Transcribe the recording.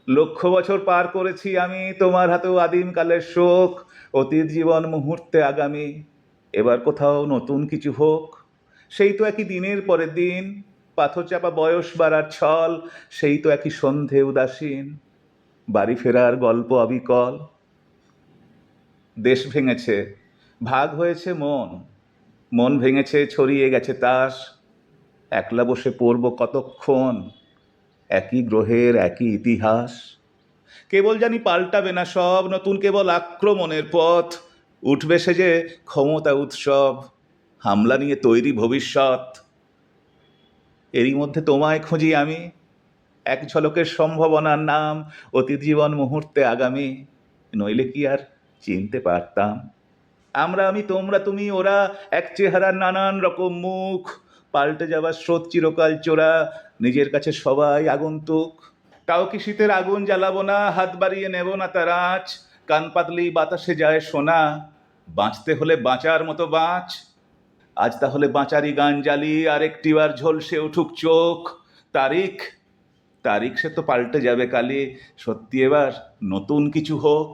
লক্ষ বছর পার করেছি আমি তোমার হাতেও আদিম কালের শোক, অতীত জীবন মুহূর্তে আগামী। এবার কোথাও নতুন কিছু হোক। সেই তো একই দিনের পরের দিন, পাথর চাপা বয়স বাড়ার ছল, সেই তো একই সন্ধে উদাসীন, বাড়ি ফেরার গল্প অবিকল। দেশ ভেঙেছে, ভাগ হয়েছে মন, মন ভেঙেছে, ছড়িয়ে গেছে তাস। একলা বসে পড়ব কতক্ষণ, একই গ্রহের একই ইতিহাস। কেবল জানি পাল্টাবে না সব, নতুন কেবল আক্রমণের পথ। উঠবে সে যে ক্ষমতা উৎসব, হামলা নিয়ে তৈরি ভবিষ্যৎ। এরই মধ্যে তোমায় খুঁজি আমি, এক ঝলকের সম্ভাবনার নাম, অতীত জীবন মুহূর্তে আগামী। নইলে কি আর চিনতে পারতাম? আমরা আমি তোমরা তুমি ওরা, এক চেহারার নানান রকম মুখ, পাল্টে যাবার স্রোত চিরকাল চোরা, নিজের কাছে সবাই আগন্তুক। তাও কি শীতের আগুন জ্বালাবো না, হাত বাড়িয়ে নেব না তার আঁচ, কান পাতলেই বাতাসে যায় শোনা, বাঁচতে হলে বাঁচার মতো বাঁচ। আজ তাহলে বাঁচারই গান জ্বালি, আর একটিবার ঝলসে উঠুক চোখ। তারিখ, তারিখ সে তো পাল্টে যাবে কালে, সত্যি এবার নতুন কিছু হোক।